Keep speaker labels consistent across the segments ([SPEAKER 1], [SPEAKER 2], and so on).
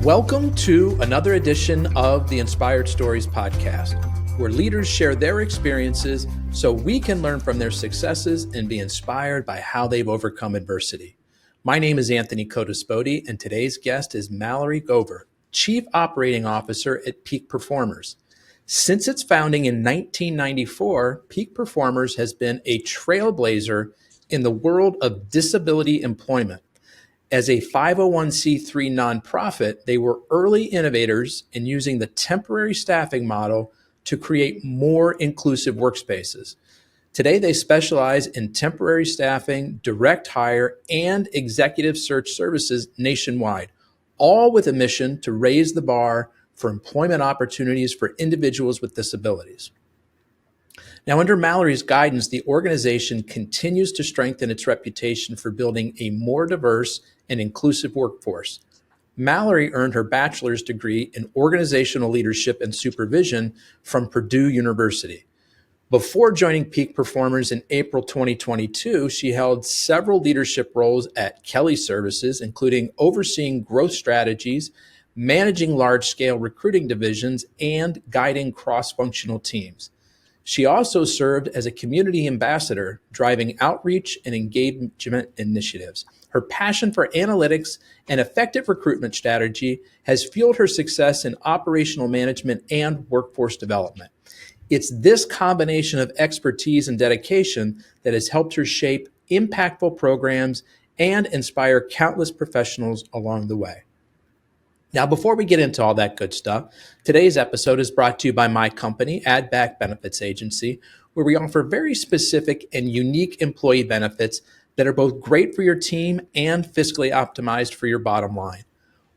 [SPEAKER 1] Welcome to another edition of the Inspired Stories podcast, where leaders share their experiences so we can learn from their successes and be inspired by how they've overcome adversity. My name is Anthony Codispoti, and today's guest is Mallory Govert, Chief Operating Officer at Peak Performers. Since its founding in 1994, Peak Performers has been a trailblazer in the world of disability employment. As a 501c3 nonprofit, they were early innovators in using the temporary staffing model to create more inclusive workspaces. Today, they specialize in temporary staffing, direct hire, and executive search services nationwide, all with a mission to raise the bar for employment opportunities for individuals with disabilities. Now, under Mallory's guidance, the organization continues to strengthen its reputation for building a more diverse and inclusive workforce. Mallory earned her bachelor's degree in organizational leadership and supervision from Purdue University. Before joining Peak Performers in April 2022, she held several leadership roles at Kelly Services, including overseeing growth strategies, managing large-scale recruiting divisions, and guiding cross-functional teams. She also served as a community ambassador, driving outreach and engagement initiatives. Her passion for analytics and effective recruitment strategy has fueled her success in operational management and workforce development. It's this combination of expertise and dedication that has helped her shape impactful programs and inspire countless professionals along the way. Now, before we get into all that good stuff, today's episode is brought to you by my company, Add Back Benefits Agency, where we offer very specific and unique employee benefits that are both great for your team and fiscally optimized for your bottom line.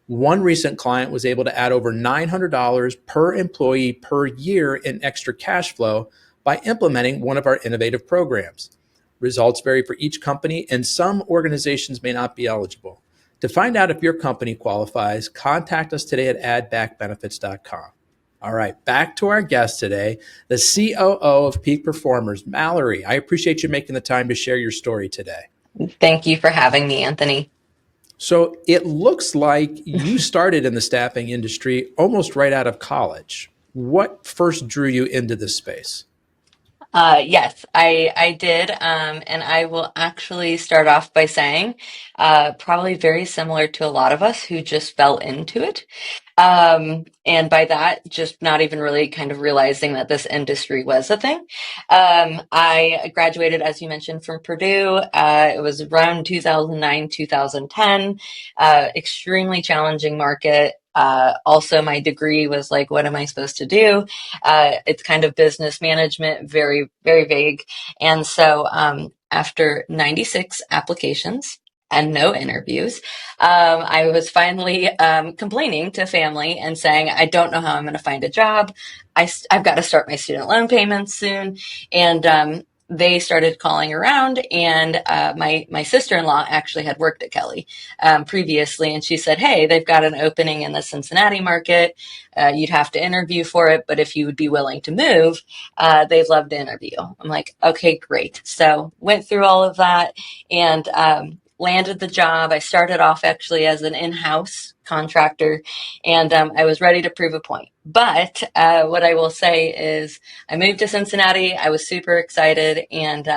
[SPEAKER 1] One recent client was able to add over $900 per employee per year in extra cash flow by implementing one of our innovative programs. Results vary for each company, and some organizations may not be eligible. To find out if your company qualifies, contact us today at addbackbenefits.com. All right, back to our guest today, the COO of Peak Performers, Mallory. I appreciate you making the time to share your story today.
[SPEAKER 2] Thank you for having me, Anthony.
[SPEAKER 1] So it looks like you started in the staffing industry almost right out of college. What first drew you into this space?
[SPEAKER 2] Yes, I did. And I will actually start off by saying, probably very similar to a lot of us who just fell into it. And by that, just not even really kind of realizing that this industry was a thing. I graduated, as you mentioned, from Purdue. It was around 2009, 2010, extremely challenging market. Also, my degree was like, what am I supposed to do? It's kind of business management, very, very vague. And so, after 96 applications and no interviews, I was finally complaining to family and saying, I don't know how I'm going to find a job. I've got to start my student loan payments soon. And they started calling around, and my sister-in-law actually had worked at Kelly previously, and she said, hey, they've got an opening in the Cincinnati market. You'd have to interview for it, but if you would be willing to move, they'd love to interview. I'm like, okay, great. So went through all of that and landed the job. I started off actually as an in-house contractor, and I was ready to prove a point. But what I will say is I moved to Cincinnati. I was super excited, and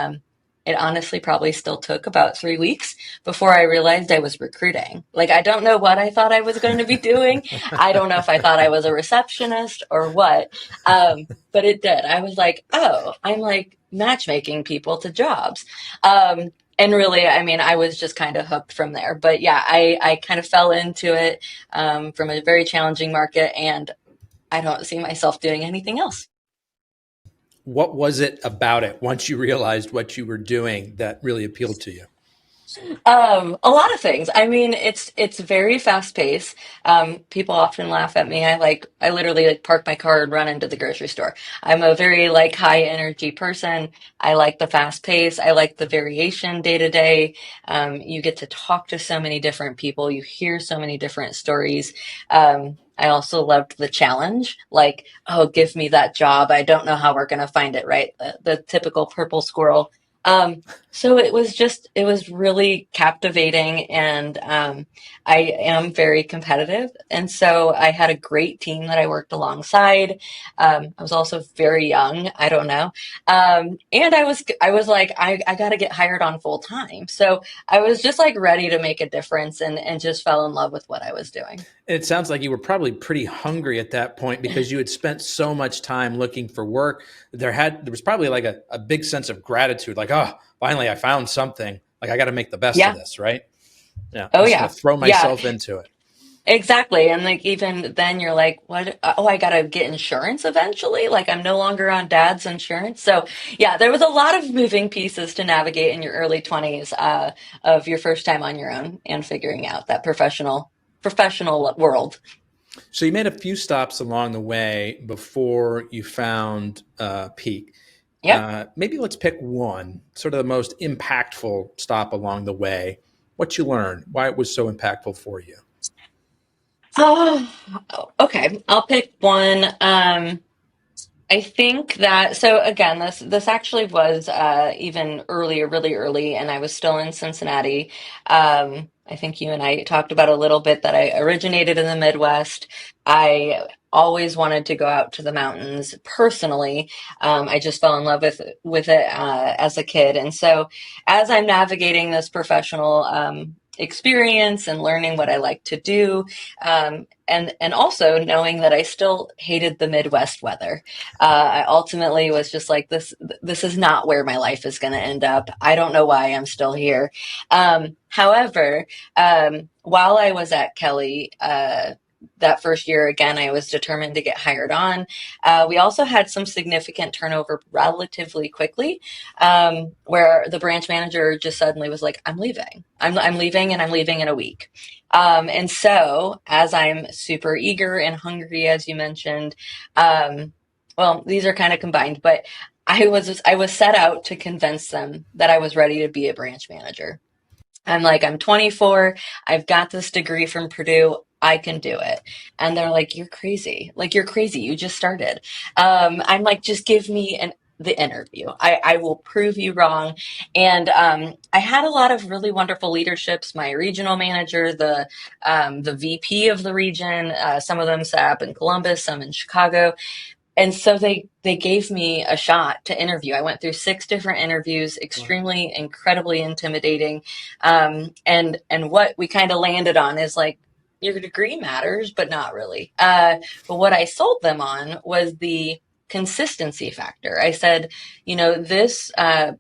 [SPEAKER 2] it honestly probably still took about 3 weeks before I realized I was recruiting. Like, I don't know what I thought I was going to be doing. I don't know if I thought I was a receptionist or what, but it did. I was like, oh, I'm like matchmaking people to jobs. And really, I mean, I was just kind of hooked from there. But yeah, I kind of fell into it from a very challenging market, and I don't see myself doing anything else.
[SPEAKER 1] What was it about it once you realized what you were doing that really appealed to you?
[SPEAKER 2] A lot of things. I mean, it's very fast paced. People often laugh at me. I literally like park my car and run into the grocery store. I'm a very like high energy person. I like the fast pace. I like the variation day to day. You get to talk to so many different people. You hear so many different stories. I also loved the challenge, like, oh, give me that job. I don't know how we're going to find it, right? The typical purple squirrel So it was really captivating, and I am very competitive, and so I had a great team that I worked alongside. I was also very young, I don't know, and I was like, I got to get hired on full time, so I was just like ready to make a difference, and just fell in love with what I was doing.
[SPEAKER 1] It sounds like you were probably pretty hungry at that point because you had spent so much time looking for work. There was probably like a big sense of gratitude, like, oh, finally I found something. Like I got to make the best of
[SPEAKER 2] Yeah.
[SPEAKER 1] this, right? Yeah, I'm
[SPEAKER 2] Oh
[SPEAKER 1] just going
[SPEAKER 2] yeah.
[SPEAKER 1] to throw
[SPEAKER 2] Yeah.
[SPEAKER 1] myself into it.
[SPEAKER 2] Exactly. And like even then you're like, what? Oh, I gotta get insurance eventually. Like I'm no longer on dad's insurance. So yeah, there was a lot of moving pieces to navigate in your early 20s, of your first time on your own and figuring out that professional world.
[SPEAKER 1] So you made a few stops along the way before you found Peak.
[SPEAKER 2] Yep.
[SPEAKER 1] Maybe let's pick one, sort of the most impactful stop along the way. What you learned, why it was so impactful for you.
[SPEAKER 2] Oh, okay. I'll pick one. I think that so again, this actually was even earlier, really early, and I was still in Cincinnati. I think you and I talked about a little bit that I originated in the Midwest. I always wanted to go out to the mountains personally. I just fell in love with it as a kid, and so as I'm navigating this professional experience and learning what I like to do, and also knowing that I still hated the Midwest weather. I ultimately was just like, this is not where my life is going to end up. I don't know why I'm still here. However, while I was at Kelly, that first year, again, I was determined to get hired on. We also had some significant turnover relatively quickly, where the branch manager just suddenly was like, I'm leaving. I'm leaving, and I'm leaving in a week. And so, as I'm super eager and hungry, as you mentioned, well, these are kind of combined, but I was set out to convince them that I was ready to be a branch manager. I'm like, I'm 24. I've got this degree from Purdue. I can do it. And they're like, you're crazy. Like, you're crazy. You just started. I'm like, just give me the interview. I will prove you wrong. And I had a lot of really wonderful leaderships. My regional manager, the VP of the region, some of them sat up in Columbus, some in Chicago, and so they gave me a shot to interview. I went through 6 different interviews,
[SPEAKER 1] Wow.
[SPEAKER 2] extremely incredibly intimidating. And what we kind of landed on is like, your degree matters, but not really. But what I sold them on was the consistency factor. I said, you know, this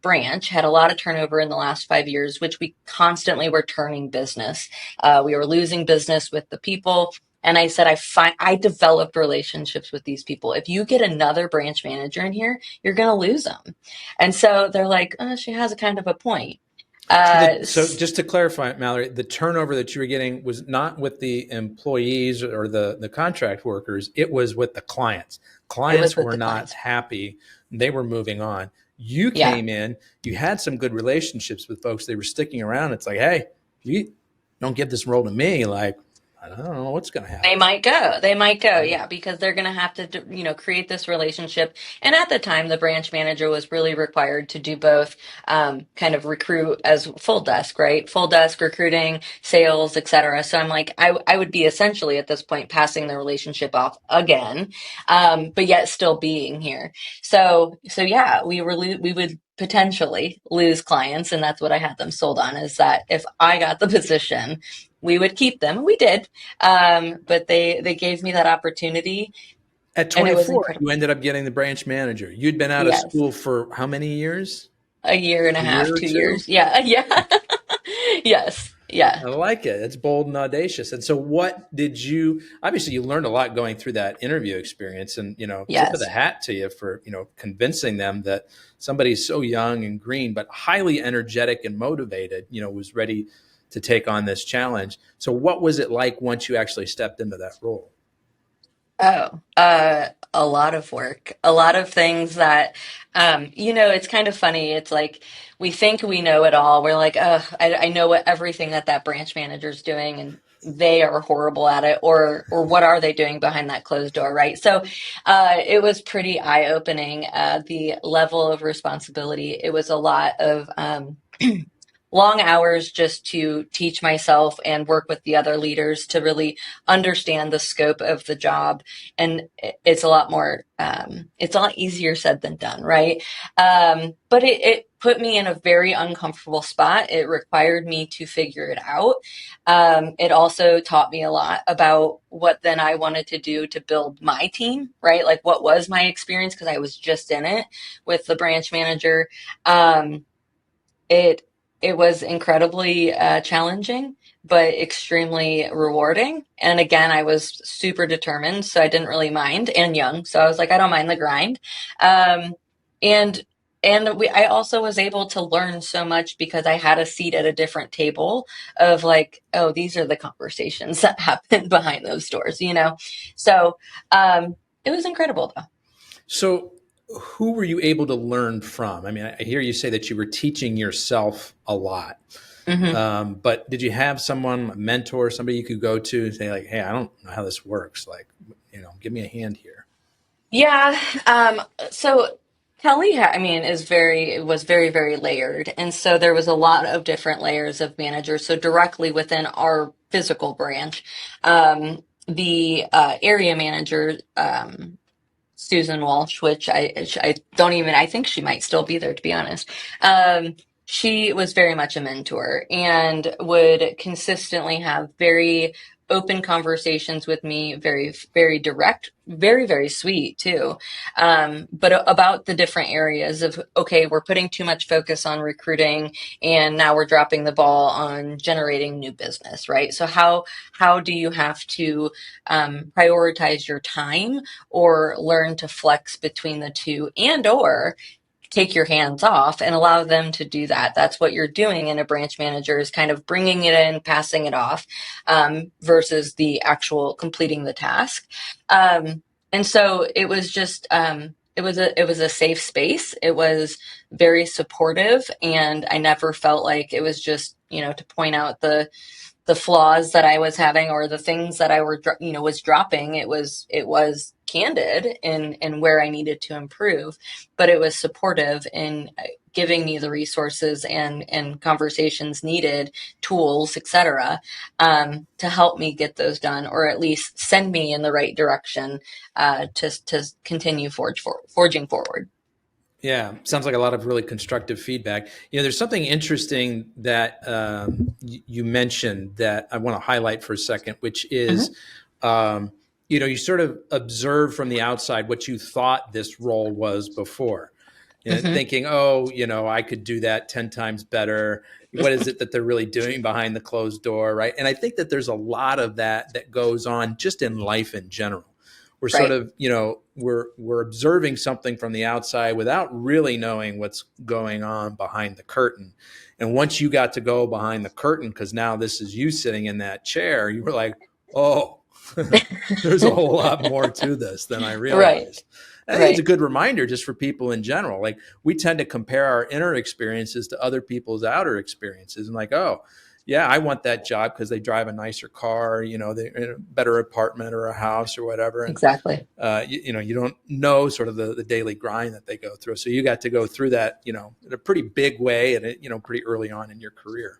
[SPEAKER 2] branch had a lot of turnover in the last 5 years, which we constantly were turning business. We were losing business with the people. And I said, I developed relationships with these people. If you get another branch manager in here, you're going to lose them. And so they're like, oh, she has a kind of a point.
[SPEAKER 1] So just to clarify, Mallory, the turnover that you were getting was not with the employees or the contract workers. It was with the clients.
[SPEAKER 2] It was
[SPEAKER 1] Clients
[SPEAKER 2] with
[SPEAKER 1] were
[SPEAKER 2] the
[SPEAKER 1] not
[SPEAKER 2] clients.
[SPEAKER 1] happy. They were moving on. You
[SPEAKER 2] Yeah.
[SPEAKER 1] came in, you had some good relationships with folks. They were sticking around. It's like, hey, you don't give this role to me. Like, I don't know what's going to
[SPEAKER 2] They
[SPEAKER 1] happen.
[SPEAKER 2] might go. They might go.
[SPEAKER 1] Right.
[SPEAKER 2] Yeah, because they're going to have to, you know, create this relationship. And at the time, the branch manager was really required to do both, kind of recruit as full desk, right? Full desk recruiting, sales, etc. So I'm like, I would be essentially at this point passing the relationship off again, but yet still being here. So yeah, we would potentially lose clients, and that's what I had them sold on, is that if I got the position, we would keep them. We did, but they gave me that opportunity,
[SPEAKER 1] At
[SPEAKER 2] and it was
[SPEAKER 1] 24, you
[SPEAKER 2] incredible.
[SPEAKER 1] ended up getting the branch manager. You'd been out of
[SPEAKER 2] Yes,
[SPEAKER 1] school for how many years?
[SPEAKER 2] a year and a
[SPEAKER 1] A
[SPEAKER 2] half,
[SPEAKER 1] year or 2?
[SPEAKER 2] 2 years. Yeah, yeah, yes, yeah,
[SPEAKER 1] I like it. It's bold and audacious. And so what did you obviously you learned a lot going through that interview experience and tip of the
[SPEAKER 2] yes.
[SPEAKER 1] hat to you for, convincing them that somebody so young and green but highly energetic and motivated, was ready to take on this challenge. So what was it like once you actually stepped into that role?
[SPEAKER 2] Oh, a lot of work, a lot of things that, you know, it's kind of funny. It's like we think we know it all. We're like, oh, I know what everything that branch manager's doing, and they are horrible at it, or what are they doing behind that closed door, right? So it was pretty eye-opening, the level of responsibility. It was a lot of long hours just to teach myself and work with the other leaders to really understand the scope of the job. And it's a lot more, it's a lot easier said than done, right? But it put me in a very uncomfortable spot. It required me to figure it out. It also taught me a lot about what then I wanted to do to build my team, right? Like what was my experience, because I was just in it with the branch manager. It it was incredibly challenging, but extremely rewarding. And again, I was super determined, so I didn't really mind, and young, so I was like, I don't mind the grind. Um, and I also was able to learn so much because I had a seat at a different table of like, oh, these are the conversations that happen behind those doors, you know. So it was incredible, though.
[SPEAKER 1] So, who were you able to learn from? I mean, I hear you say that you were teaching yourself a lot,
[SPEAKER 2] Hmm.
[SPEAKER 1] but did you have someone, a mentor, somebody you could go to and say, like, "Hey, I don't know how this works. Like, give me a hand here."
[SPEAKER 2] Yeah. So Kelly, I mean, was very, very layered. And so there was a lot of different layers of managers. So directly within our physical branch, the area manager, Susan Walsh, which I don't even, I think she might still be there, to be honest. She was very much a mentor and would consistently have very open conversations with me, very, very direct, very, very sweet too. But about the different areas of, okay, we're putting too much focus on recruiting and now we're dropping the ball on generating new business, right? So how do you have to prioritize your time or learn to flex between the two, and or take your hands off and allow them to do that? That's what you're doing in a branch manager, is kind of bringing it in, passing it off, versus the actual completing the task. And so it was just it was a safe space. It was very supportive, and I never felt like it was just, to point out the flaws that I was having or the things that I was dropping. It was candid in where I needed to improve, but it was supportive in giving me the resources and conversations needed, tools, etc., to help me get those done, or at least send me in the right direction, to continue forging forward.
[SPEAKER 1] Yeah, sounds like a lot of really constructive feedback. There's something interesting that you mentioned that I want to highlight for a second, which
[SPEAKER 2] Hmm.
[SPEAKER 1] is, you sort of observe from the outside what you thought this role was before,
[SPEAKER 2] Hmm.
[SPEAKER 1] thinking, oh, I could do that 10 times better. What is it that they're really doing behind the closed door, right? And I think that there's a lot of that goes on just in life in general. We're sort
[SPEAKER 2] Right.
[SPEAKER 1] of, we're observing something from the outside without really knowing what's going on behind the curtain. And once you got to go behind the curtain, because now this is you sitting in that chair, you were like, oh, there's a whole lot more to this than I
[SPEAKER 2] Right.
[SPEAKER 1] realized. I think it's a
[SPEAKER 2] Right.
[SPEAKER 1] good reminder just for people in general. Like, we tend to compare our inner experiences to other people's outer experiences, and like, oh, yeah, I want that job because they drive a nicer car, they're in a better apartment or a house or whatever. And
[SPEAKER 2] Exactly.
[SPEAKER 1] you don't know sort of the daily grind that they go through. So you got to go through that, in a pretty big way, and pretty early on in your career.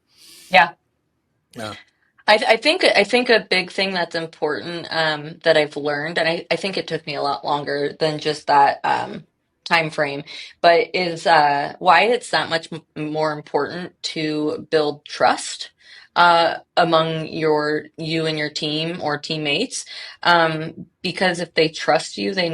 [SPEAKER 2] Yeah.
[SPEAKER 1] Yeah.
[SPEAKER 2] I think a big thing that's important, that I've learned, and I think it took me a lot longer than just that, time frame, but is why it's that much more important to build trust among you and your team or teammates. Because if they trust you, they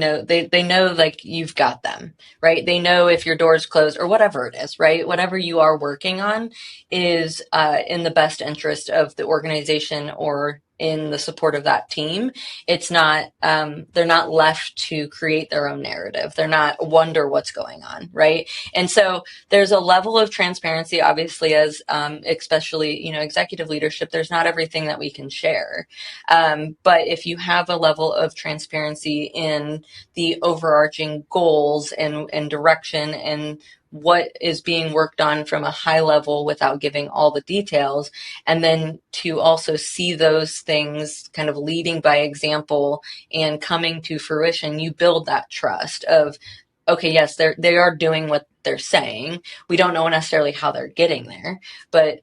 [SPEAKER 2] know like you've got them, right? They know if your door's closed or whatever it is, right? Whatever you are working on is in the best interest of the organization or in the support of that team. It's not, they're not left to create their own narrative. They're not wonder what's going on, right? And so there's a level of transparency, obviously, as especially, executive leadership. There's not everything that we can share. But if you have a level of transparency in the overarching goals and direction and what is being worked on from a high level without giving all the details, and then to also see those things kind of leading by example and coming to fruition, you build that trust of, okay, yes, they are doing what they're saying. We don't know necessarily how they're getting there, but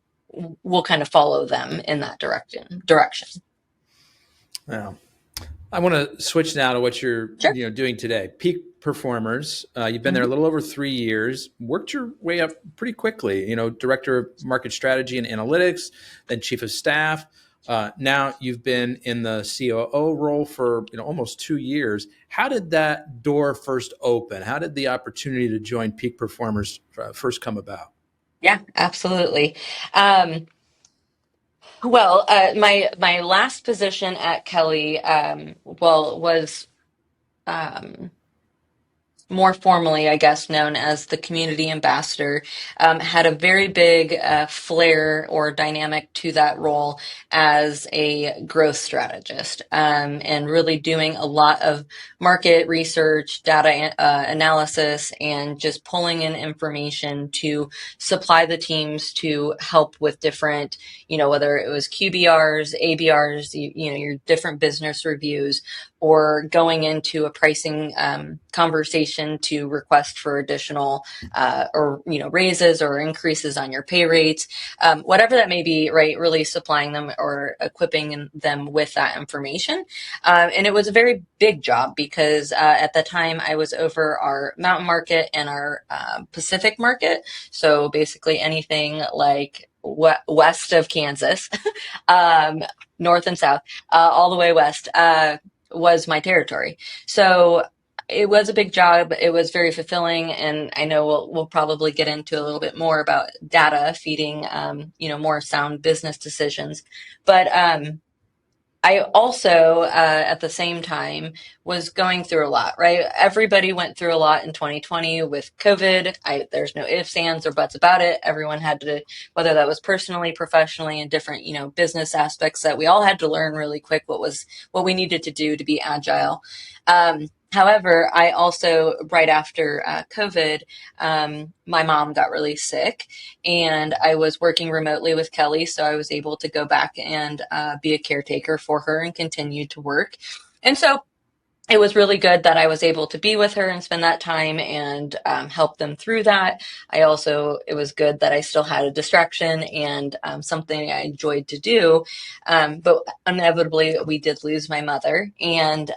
[SPEAKER 2] we'll kind of follow them in that direction.
[SPEAKER 1] Yeah. I want to switch now to what you're
[SPEAKER 2] Sure.
[SPEAKER 1] doing today. Peak Performers. You've been there a
[SPEAKER 2] Mm-hmm.
[SPEAKER 1] little over 3 years. Worked your way up pretty quickly. Director of market strategy and analytics, then chief of staff. Now you've been in the COO role for almost 2 years. How did that door first open? How did the opportunity to join Peak Performers first come about?
[SPEAKER 2] Yeah, absolutely. Um, my last position at Kelly, was um, more formally, I guess, known as the community ambassador, had a very big flair or dynamic to that role as a growth strategist, and really doing a lot of market research, data analysis, and just pulling in information to supply the teams to help with different, whether it was QBRs, ABRs, your different business reviews, or going into a pricing conversation to request for additional or raises or increases on your pay rates, whatever that may be, right? Really supplying them or equipping them with that information. And it was a very big job because at the time I was over our mountain market and our Pacific market. So basically anything like west of Kansas, um, north and south, all the way west. Was my territory. So it was a big job. It was very fulfilling, and I know we'll probably get into a little bit more about data feeding, more sound business decisions. But I also, at the same time, was going through a lot, right? Everybody went through a lot in 2020 with COVID. There's no ifs, ands, or buts about it. Everyone had to, whether that was personally, professionally, and different, business aspects, that we all had to learn really quick what we needed to do to be agile. However, I also, right after COVID, my mom got really sick, and I was working remotely with Kelly, so I was able to go back and be a caretaker for her and continue to work. And so it was really good that I was able to be with her and spend that time and help them through that. It was good that I still had a distraction and something I enjoyed to do. But inevitably, we did lose my mother. And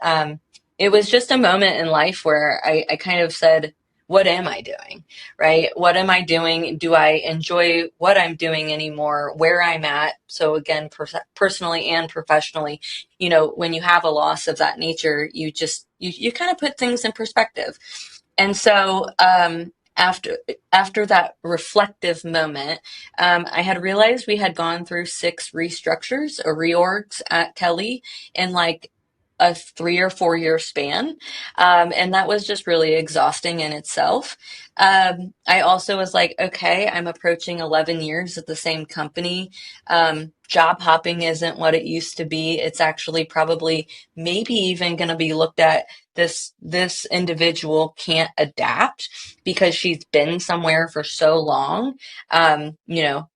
[SPEAKER 2] it was just a moment in life where I kind of said, what am I doing? Right? What am I doing? Do I enjoy what I'm doing anymore? Where I'm at? So again, personally and professionally, when you have a loss of that nature, you kind of put things in perspective. And so, after that reflective moment, I had realized we had gone through 6 restructures or reorgs at Kelly in like a 3 or 4 year span. And that was just really exhausting in itself. I also was like, okay, I'm approaching 11 years at the same company. Job hopping isn't what it used to be. It's actually probably maybe even going to be looked at, this individual can't adapt because she's been somewhere for so long.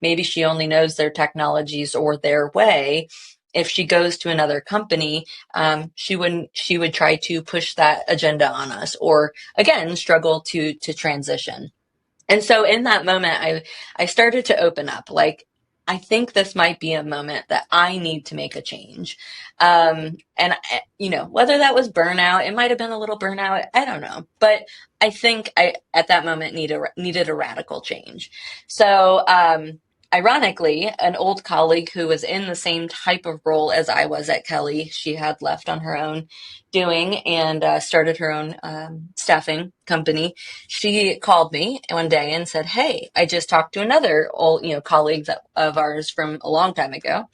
[SPEAKER 2] Maybe she only knows their technologies or their way. If she goes to another company, she would try to push that agenda on us, or again, struggle to transition. And so in that moment, I started to open up, like, I think this might be a moment that I need to make a change. And whether that was burnout, it might have been a little burnout. I don't know, but I think I, at that moment, needed a radical change. So, ironically, an old colleague who was in the same type of role as I was at Kelly, she had left on her own doing and started her own staffing company. She called me one day and said, "Hey, I just talked to another old, colleague of ours from a long time ago,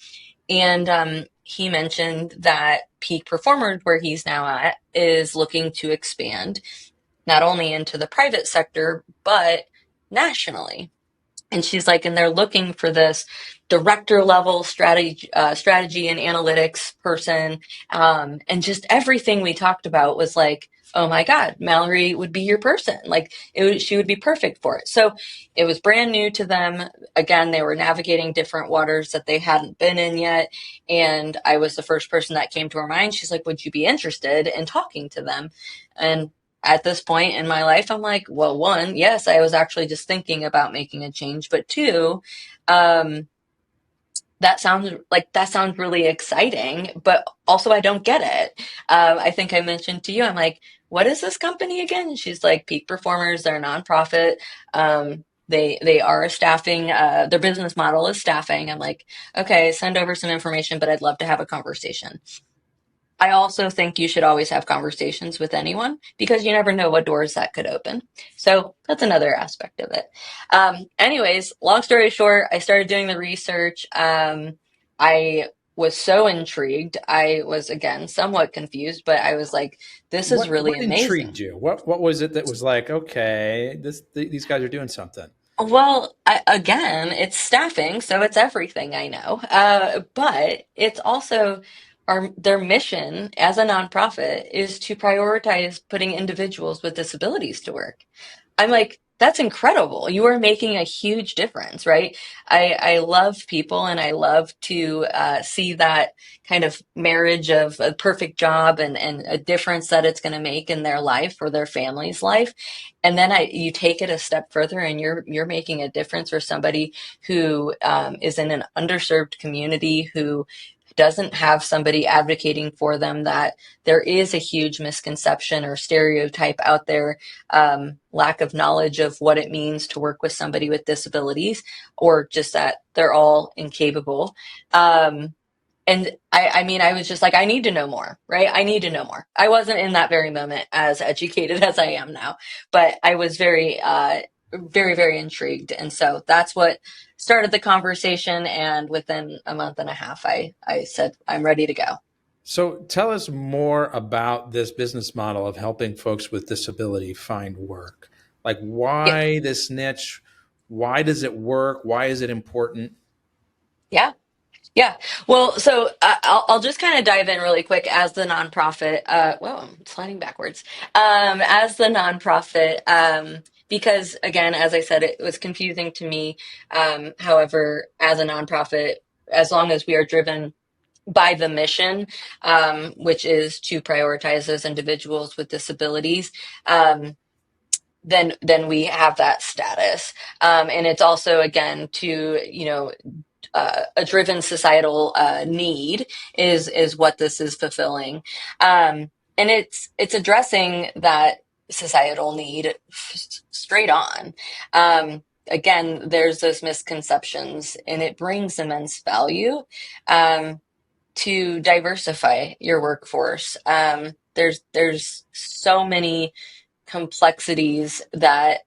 [SPEAKER 2] and he mentioned that Peak Performers, where he's now at, is looking to expand not only into the private sector but nationally." And she's like, and they're looking for this director level strategy and analytics person. And just everything we talked about was like, oh my God, Mallory would be your person. Like she would be perfect for it. So it was brand new to them. Again, they were navigating different waters that they hadn't been in yet. And I was the first person that came to her mind. She's like, would you be interested in talking to them? And at this point in my life, I'm like, well, one, yes, I was actually just thinking about making a change, but two, um, that sounds really exciting, but also I don't get it. I think I mentioned to you, I'm like, what is this company again? And she's like, Peak Performers. They're a nonprofit. They are a staffing. Their business model is staffing. I'm like, okay, send over some information, but I'd love to have a conversation. I also think you should always have conversations with anyone because you never know what doors that could open. So that's another aspect of it. Anyways, long story short, I started doing the research. I was so intrigued. I was, again, somewhat confused, but I was like, this is
[SPEAKER 1] What
[SPEAKER 2] really
[SPEAKER 1] intrigued
[SPEAKER 2] amazing.
[SPEAKER 1] you? What was it that was like, okay, these guys are doing something?
[SPEAKER 2] Well, again, it's staffing, so it's everything I know. But it's also their mission as a nonprofit is to prioritize putting individuals with disabilities to work. I'm like, that's incredible. You are making a huge difference, right? I love people and I love to see that kind of marriage of a perfect job and a difference that it's going to make in their life or their family's life. And then you take it a step further and you're making a difference for somebody who is in an underserved community who doesn't have somebody advocating for them, that there is a huge misconception or stereotype out there, lack of knowledge of what it means to work with somebody with disabilities, or just that they're all incapable. And I mean, I was just like, I need to know more, right? I need to know more. I wasn't in that very moment as educated as I am now, but I was very, very intrigued. And so that's what started the conversation. And within a month and a half, I said, I'm ready to go.
[SPEAKER 1] So tell us more about this business model of helping folks with disability find work. Like,
[SPEAKER 2] Yeah.
[SPEAKER 1] why this niche? Why does it work? Why is it important?
[SPEAKER 2] Yeah. Yeah. Well, so I'll just kind of dive in really quick as the nonprofit. Whoa, I'm sliding backwards. As the nonprofit, because again, as I said, it was confusing to me. However, as a nonprofit, as long as we are driven by the mission, which is to prioritize those individuals with disabilities, then we have that status. And it's also, again, to, a driven societal need is what this is fulfilling, and it's addressing that societal need straight on. Again, there's those misconceptions, and it brings immense value to diversify your workforce. There's so many complexities that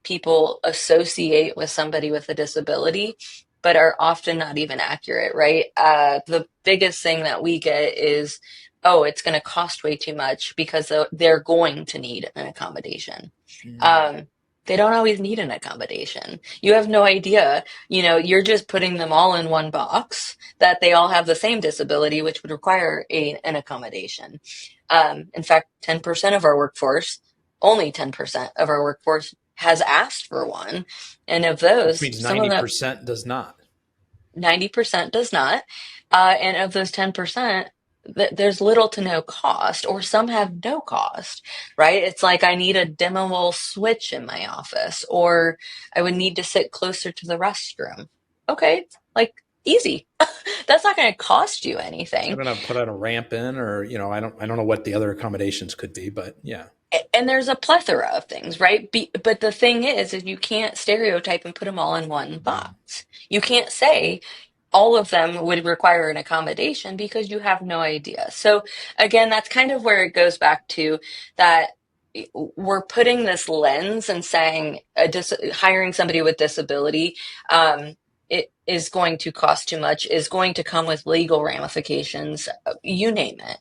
[SPEAKER 2] people associate with somebody with a disability, but are often not even accurate, right? The biggest thing that we get is, oh, it's going to cost way too much because they're going to need an accommodation.
[SPEAKER 1] Mm.
[SPEAKER 2] Um, they don't always need an accommodation. You have no idea. You're just putting them all in one box that they all have the same disability, which would require an accommodation. In fact, 10% of our workforce, only 10% of our workforce has asked for one. And of
[SPEAKER 1] Which
[SPEAKER 2] those,
[SPEAKER 1] means
[SPEAKER 2] some of them,
[SPEAKER 1] 90% does not.
[SPEAKER 2] 90% does not. And of those 10%, there's little to no cost, or some have no cost, right? It's like I need a dimmable switch in my office, or I would need to sit closer to the restroom. Okay, like easy. That's not going to cost you
[SPEAKER 1] I
[SPEAKER 2] anything.
[SPEAKER 1] don't know, put out a ramp in, or I don't know what the other accommodations could be, but yeah.
[SPEAKER 2] And there's a plethora of things, right? But the thing is you can't stereotype and put them all in one
[SPEAKER 1] Mm.
[SPEAKER 2] box. You can't say all of them would require an accommodation because you have no idea. So again, that's kind of where it goes back to that we're putting this lens and saying hiring somebody with disability, it is going to cost too much, is going to come with legal ramifications, you name it.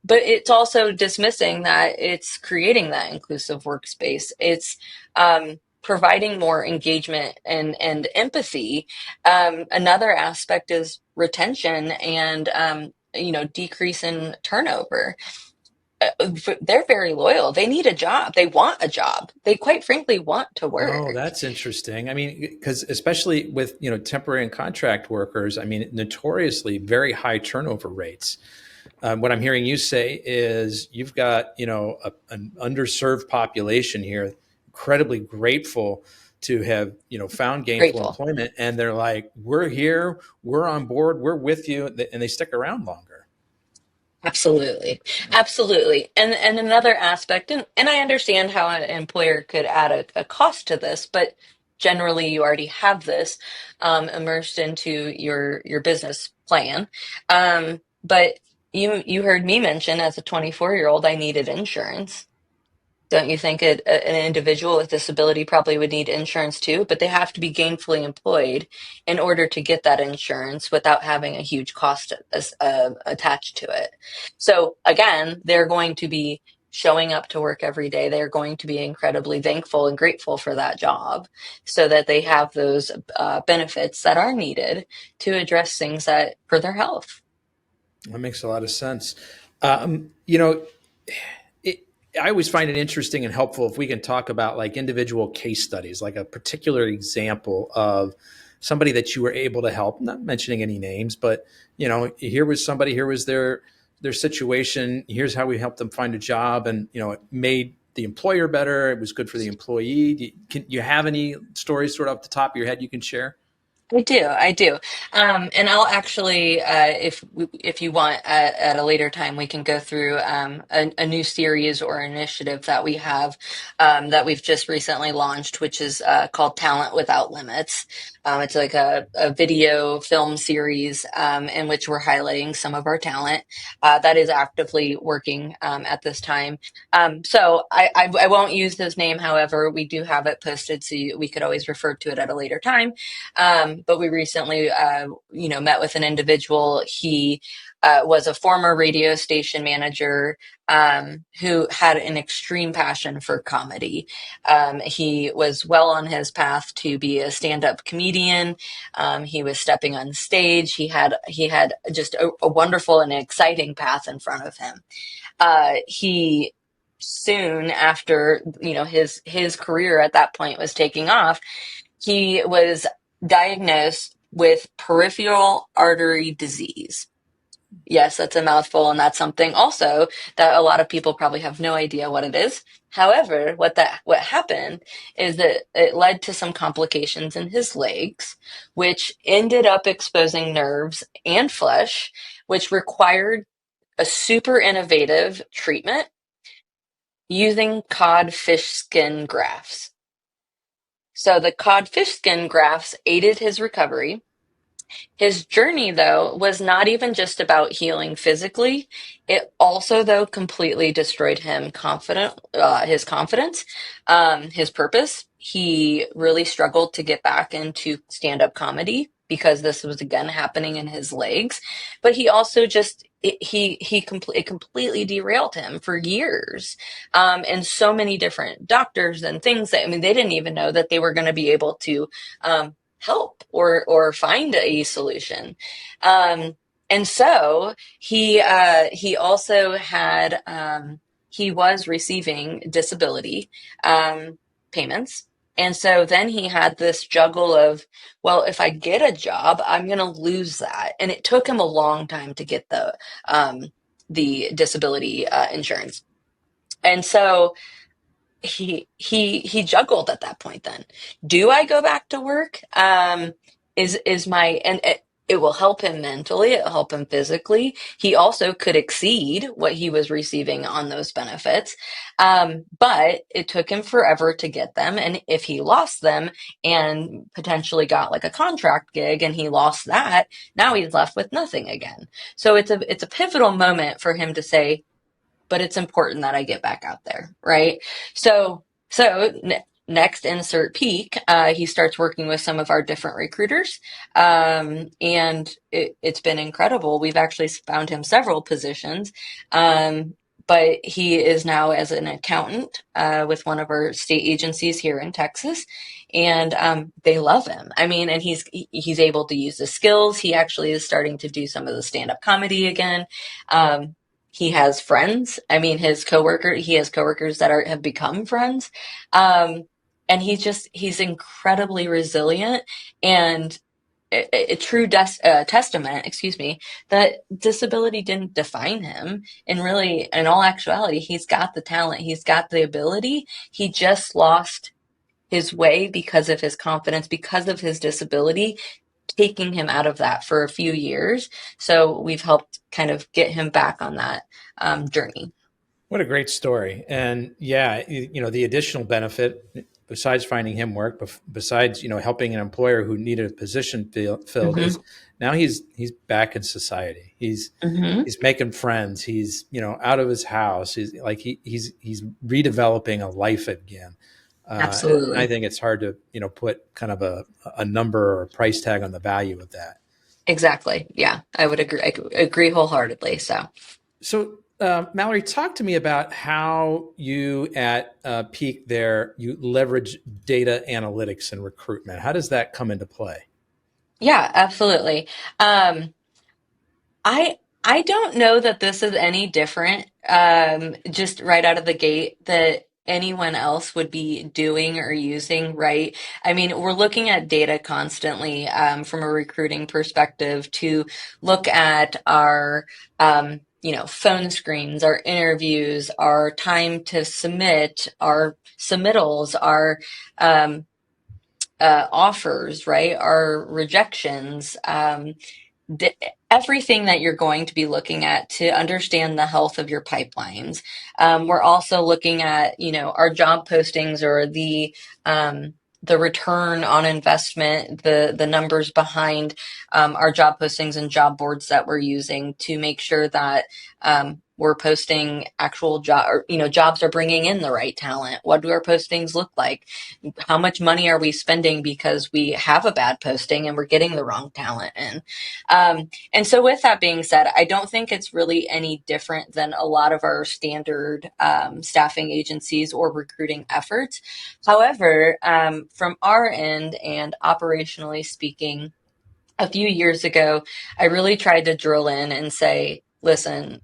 [SPEAKER 2] But it's also dismissing that it's creating that inclusive workspace. It's providing more engagement and empathy. Another aspect is retention and decrease in turnover. they're very loyal. They need a job. They want a job. They quite frankly want to
[SPEAKER 1] Oh,
[SPEAKER 2] work.
[SPEAKER 1] that's interesting. I mean, because especially with temporary and contract workers, I mean, notoriously very high turnover rates. What I'm hearing you say is you've got an underserved population here, incredibly grateful to have found gainful
[SPEAKER 2] Grateful.
[SPEAKER 1] employment, and they're like, "We're here, we're on board, we're with you," and they stick around longer.
[SPEAKER 2] Absolutely. Absolutely. And another aspect, and I understand how an employer could add a cost to this, but generally you already have this immersed into your business plan. But you heard me mention as a 24-year-old, I needed insurance. Don't you think an individual with disability probably would need insurance too? But they have to be gainfully employed in order to get that insurance without having a huge cost attached to it. So again, they're going to be showing up to work every day. They're going to be incredibly thankful and grateful for that job so that they have those benefits that are needed to address things that for their health.
[SPEAKER 1] That makes a lot of sense. Um, you know, it, I always find it interesting and helpful if we can talk about like individual case studies, like a particular example of somebody that you were able to help. Not mentioning any names, but here was somebody, here was their situation. Here's how we helped them find a job, and it made the employer better. It was good for the employee. Can you have any stories sort of off the top of your head you can share?
[SPEAKER 2] I do, and I'll actually, if you want, at a later time, we can go through a new series or initiative that we have that we've just recently launched, which is called Talent Without Limits. It's like a video film series in which we're highlighting some of our talent that is actively working at this time. So I won't use his name. However, we do have it posted, so we could always refer to it at a later time. But we recently, met with an individual. He was a former radio station manager who had an extreme passion for comedy. He was well on his path to be a stand-up comedian. He was stepping on stage. He had just a wonderful and exciting path in front of him. He soon after his career at that point was taking off, he was diagnosed with peripheral artery disease. Yes, that's a mouthful, and that's something also that a lot of people probably have no idea what it is. However, what happened is that it led to some complications in his legs, which ended up exposing nerves and flesh, which required a super innovative treatment using cod fish skin grafts. So the codfish skin grafts aided his recovery. His journey, though, was not even just about healing physically. It also, though, completely destroyed his confidence, his purpose. He really struggled to get back into stand-up comedy because this was again happening in his legs. But he also just it completely derailed him for years, and so many different doctors and things that they didn't even know that they were going to be able to help or find a solution. And so he also had he was receiving disability payments. And so then he had this juggle of, well, if I get a job, I'm going to lose that. And it took him a long time to get the disability insurance. And so he juggled at that point. Then do I go back to work? Is my and it will help him mentally, it'll help him physically. He also could exceed what he was receiving on those benefits, but it took him forever to get them. And if he lost them and potentially got like a contract gig and he lost that, now he's left with nothing again. So it's a pivotal moment for him to say, but it's important that I get back out there, right? So next, insert peak. He starts working with some of our different recruiters, and it's been incredible. We've actually found him several positions, but he is now as an accountant with one of our state agencies here in Texas, and they love him. And he's able to use the skills. He actually is starting to do some of the stand up comedy again. he has friends. I mean, he has coworkers that have become friends. Um, and he's incredibly resilient and a true testament, excuse me, that disability didn't define him. And really, in all actuality, he's got the talent, he's got the ability. He just lost his way because of his confidence, because of his disability, taking him out of that for a few years. So we've helped kind of get him back on that journey.
[SPEAKER 1] What a great story. And yeah, the additional benefit, besides finding him work, besides, helping an employer who needed a position filled,
[SPEAKER 2] Hmm.
[SPEAKER 1] is now he's back in society.
[SPEAKER 2] Hmm.
[SPEAKER 1] He's making friends. He's, out of his house. He's like, he's redeveloping a life again. And I
[SPEAKER 2] Absolutely.
[SPEAKER 1] think it's hard to, put kind of a number or a price tag on the value of that.
[SPEAKER 2] Exactly. Yeah, I would agree. I could agree wholeheartedly. So.
[SPEAKER 1] So, Mallory, talk to me about how you at Peak there you leverage data analytics and recruitment. How does that come into play?
[SPEAKER 2] Yeah, absolutely. Um, I I don't know that this is any different, just right out of the gate that anyone else would be doing or using, right? I mean, we're looking at data constantly, from a recruiting perspective to look at our, phone screens, our interviews, our time to submit, our submittals, our, um, offers, right? Our rejections. D- Everything that you're going to be looking at to understand the health of your pipelines. We're also looking at, our job postings or the return on investment, the numbers behind our job postings and job boards that we're using to make sure that we're posting actual job, or, jobs are bringing in the right talent. What do our postings look like? How much money are we spending because we have a bad posting and we're getting the wrong talent in? And so, with that being said, I don't think it's really any different than a lot of our standard staffing agencies or recruiting efforts. However, from our end and operationally speaking, a few years ago, I really tried to drill in and say, listen,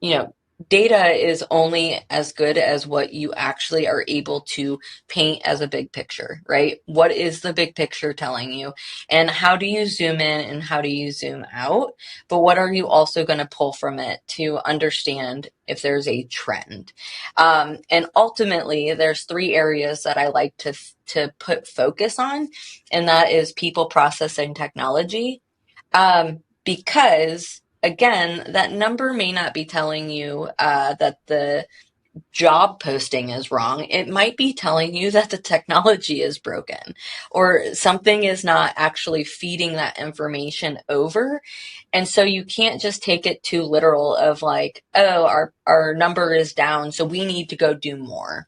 [SPEAKER 2] you know, data is only as good as what you actually are able to paint as a big picture, right? What is the big picture telling you? And how do you zoom in and how do you zoom out? But what are you also going to pull from it to understand if there's a trend? And ultimately, there's three areas that I like to put focus on, and that is people, process, and technology. Because again, that number may not be telling you that the job posting is wrong. It might be telling you that the technology is broken or something is not actually feeding that information over. And so you can't just take it too literal of like, oh, our number is down, so we need to go do more.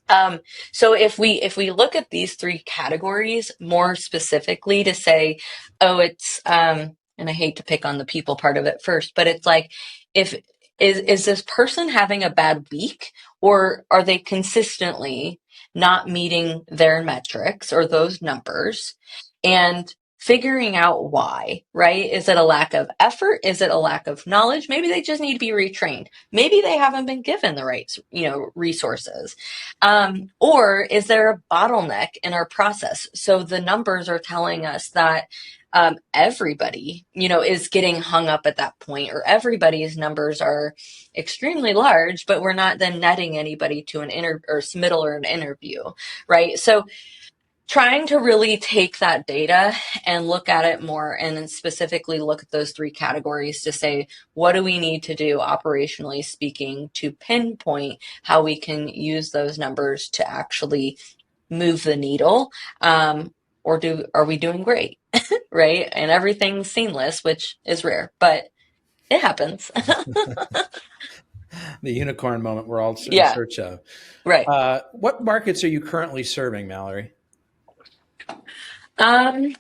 [SPEAKER 2] Um, so if we look at these three categories more specifically to say, oh, it's and I hate to pick on the people part of it first, but it's like if is this person having a bad week or are they consistently not meeting their metrics or those numbers and figuring out why, right? Is it a lack of effort? Is it a lack of knowledge? Maybe they just need to be retrained. Maybe they haven't been given the right, resources. Or is there a bottleneck in our process? So the numbers are telling us that everybody, is getting hung up at that point, or everybody's numbers are extremely large, but we're not then netting anybody to an or submittal or an interview, right? So trying to really take that data and look at it more and then specifically look at those three categories to say, what do we need to do operationally speaking to pinpoint how we can use those numbers to actually move the needle? Or are we doing great? Right? And everything's seamless, which is rare, but it happens.
[SPEAKER 1] The unicorn moment we're all in
[SPEAKER 2] Yeah,
[SPEAKER 1] search of.
[SPEAKER 2] right.
[SPEAKER 1] What markets are you currently serving, Mallory?
[SPEAKER 2] Um,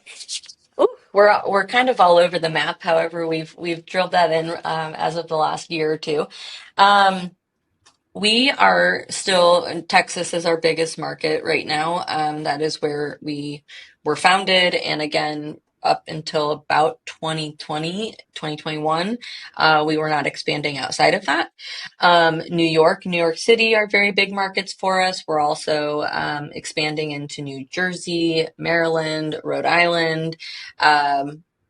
[SPEAKER 2] Ooh, we're kind of all over the map. However, we've drilled that in as of the last year or two. Um, we are still Texas is our biggest market right now. That is where we were founded, and again, up until about 2020, 2021. We were not expanding outside of that. New York City are very big markets for us. We're also expanding into New Jersey, Maryland, Rhode Island.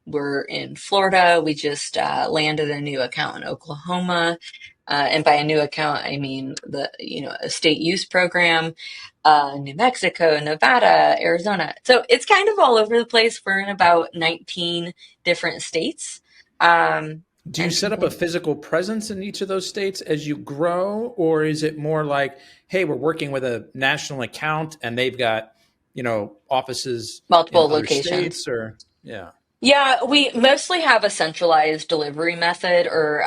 [SPEAKER 2] We're in Florida. We just landed a new account in Oklahoma. And by a new account, I mean a state use program, New Mexico, Nevada, Arizona. So it's kind of all over the place. We're in about 19 different states.
[SPEAKER 1] Do you
[SPEAKER 2] And
[SPEAKER 1] set up a physical presence in each of those states as you grow, or is it more like, hey, we're working with a national account and they've got, offices in
[SPEAKER 2] multiple
[SPEAKER 1] other
[SPEAKER 2] locations.
[SPEAKER 1] states, or yeah.
[SPEAKER 2] Yeah, we mostly have a centralized delivery method or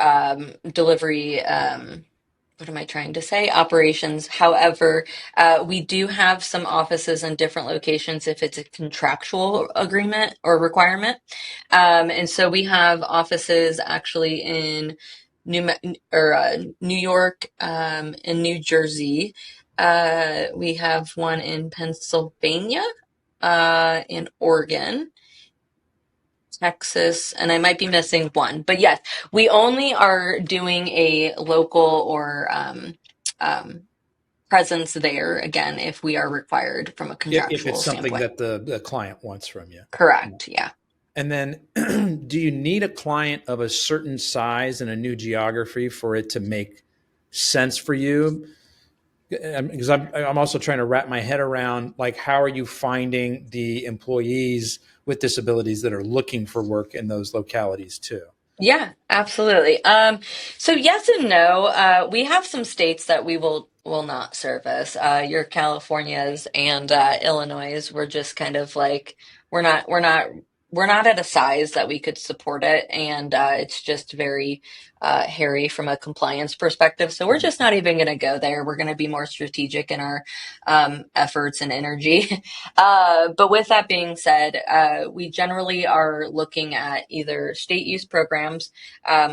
[SPEAKER 2] delivery, what am I trying to say? Operations. However, we do have some offices in different locations if it's a contractual agreement or requirement. And so we have offices actually in New York, and New Jersey. We have one in Pennsylvania, in Oregon, Texas, and I might be missing one. But yes, we only are doing a local or um, presence there again if we are required from a
[SPEAKER 1] If it's
[SPEAKER 2] contractual
[SPEAKER 1] something
[SPEAKER 2] standpoint.
[SPEAKER 1] that the client wants from you.
[SPEAKER 2] Correct. Yeah.
[SPEAKER 1] And then do you need a client of a certain size and a new geography for it to make sense for you? Because I'm also trying to wrap my head around, like, how are you finding the employees with disabilities that are looking for work in those localities too?
[SPEAKER 2] Yeah, absolutely. So yes and no. We have some states that we will not service. Your Californias and Illinois. We're just kind of like we're not we're not we're not at a size that we could support it, and it's just very hairy from a compliance perspective. So we're just not even going to go there. We're going to be more strategic in our efforts and energy. But with that being said, we generally are looking at either state use programs,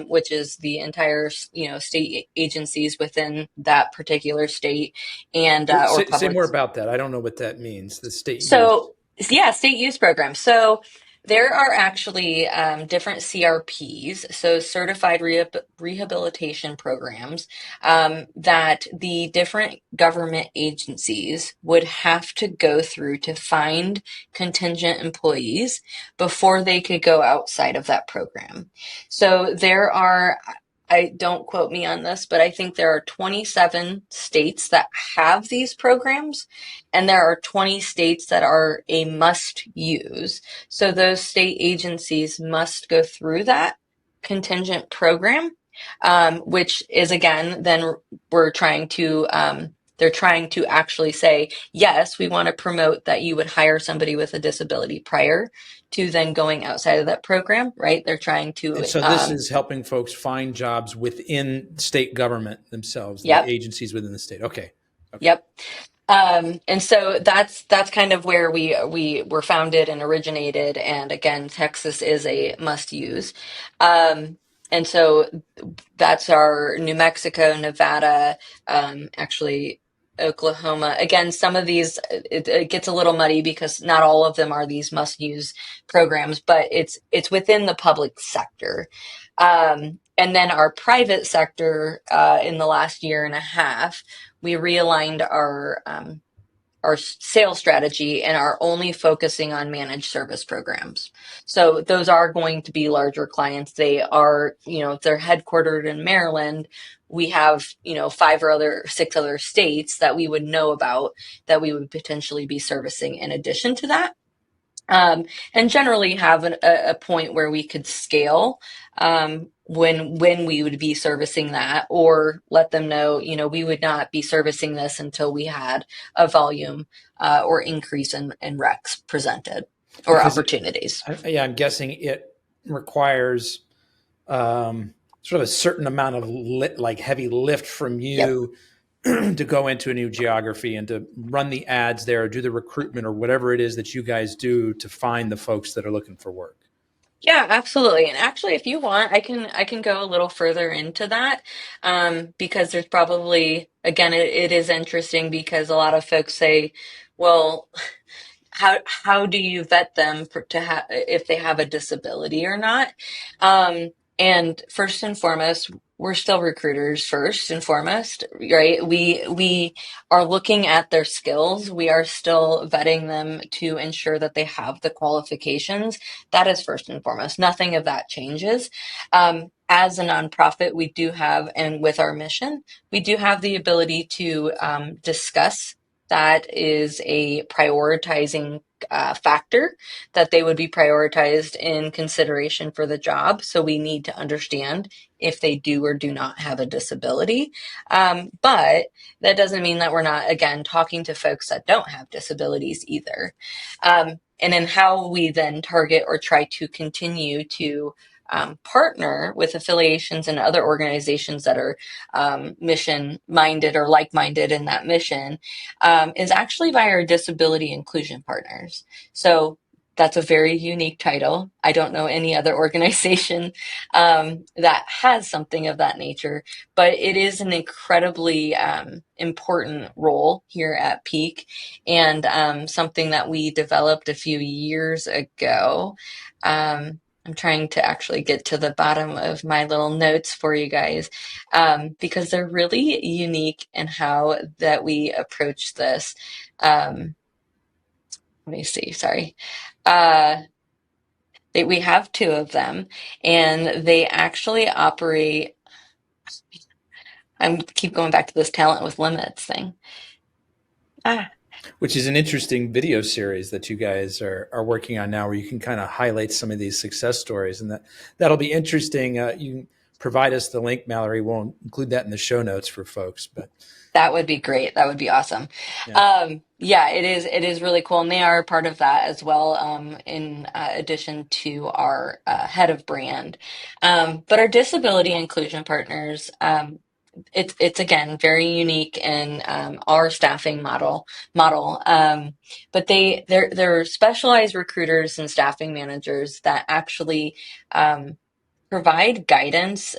[SPEAKER 2] which is the entire, state agencies within that particular state, and or
[SPEAKER 1] Say
[SPEAKER 2] public.
[SPEAKER 1] more about that. I don't know what that means. The state use.
[SPEAKER 2] So, yeah, state use programs. So, there are actually different CRPs, so certified rehabilitation programs, that the different government agencies would have to go through to find contingent employees before they could go outside of that program. So, I don't quote me on this, but I think there are 27 states that have these programs, and there are 20 states that are a must use. So those state agencies must go through that contingent program, which is again, then they're trying to actually say, yes, we want to promote that you would hire somebody with a disability prior to then going outside of that program, right? They're trying
[SPEAKER 1] And
[SPEAKER 2] to,
[SPEAKER 1] so this is helping folks find jobs within state government themselves, the
[SPEAKER 2] yep,
[SPEAKER 1] agencies within the state. Okay. Okay.
[SPEAKER 2] yep. And so that's kind of where we were founded and originated. And again, Texas is a must use. And so that's our New Mexico, Nevada, actually Oklahoma. Again, some of these it gets a little muddy because not all of them are these must use programs, but it's within the public sector. And then our private sector, in the last year and a half, we realigned our sales strategy and are only focusing on managed service programs. So those are going to be larger clients. They are, if they're headquartered in Maryland, we have, six other states that we would know about that we would potentially be servicing in addition to that. And generally have a point where we could scale, when we would be servicing that, or let them know, we would not be servicing this until we had a volume or increase in recs presented or
[SPEAKER 1] Because
[SPEAKER 2] opportunities.
[SPEAKER 1] yeah, I'm guessing it requires sort of a certain amount of like heavy lift from
[SPEAKER 2] Yep.
[SPEAKER 1] you to go into a new geography and to run the ads there, or do the recruitment or whatever it is that you guys do to find the folks that are looking for work.
[SPEAKER 2] Yeah, absolutely. And actually, if you want, I can go a little further into that, because there's probably, again, it is interesting because a lot of folks say, well, how do you vet them if they have a disability or not? Um, and first and foremost, we're still recruiters first and foremost, right? We are looking at their skills. We are still vetting them to ensure that they have the qualifications. That is first and foremost. Nothing of that changes. As a nonprofit, we do have, and with our mission, we do have the ability to discuss that is a prioritizing factor, that they would be prioritized in consideration for the job. So we need to understand if they do or do not have a disability. But that doesn't mean that we're not, again, talking to folks that don't have disabilities either. And in how we then target or try to continue to partner with affiliations and other organizations that are mission minded or like minded in that mission, is actually by our disability inclusion partners. So that's a very unique title. I don't know any other organization that has something of that nature, but it is an incredibly important role here at Peak, and something that we developed a few years ago. I'm trying to actually get to the bottom of my little notes for you guys, because they're really unique in how that we approach this. Um, Let me see, sorry. Uh, we have two of them, and they actually operate. I keep going back to this talent with limits thing. Ah,
[SPEAKER 1] Which is an interesting video series that you guys are working on now, where you can kind of highlight some of these success stories, and that'll be interesting. You can provide us the link, Mallory. We'll include that in the show notes for folks. But
[SPEAKER 2] that would be great. That would be awesome.
[SPEAKER 1] yeah,
[SPEAKER 2] Yeah, it is. It is really cool, and they are part of that as well. In addition to our head of brand, but our disability inclusion partners. It's again very unique in our staffing model. But they're specialized recruiters and staffing managers that actually provide guidance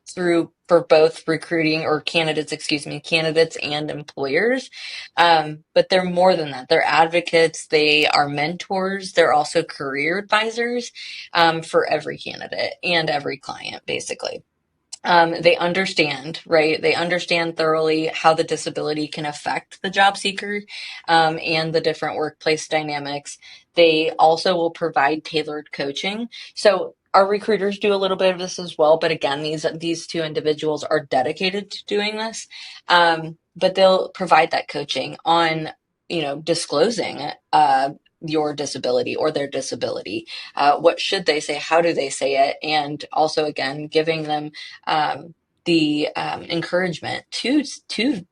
[SPEAKER 2] through for both recruiting or candidates, excuse me, candidates and employers. But they're more than that. They're advocates. They are mentors. They're also career advisors for every candidate and every client, basically. They understand, right? They understand thoroughly how the disability can affect the job seeker, and the different workplace dynamics. They also will provide tailored coaching. So our recruiters do a little bit of this as well, but again, these two individuals are dedicated to doing this. But they'll provide that coaching on, disclosing your disability or their disability. What should they say? How do they say it? And also, again, giving them the encouragement to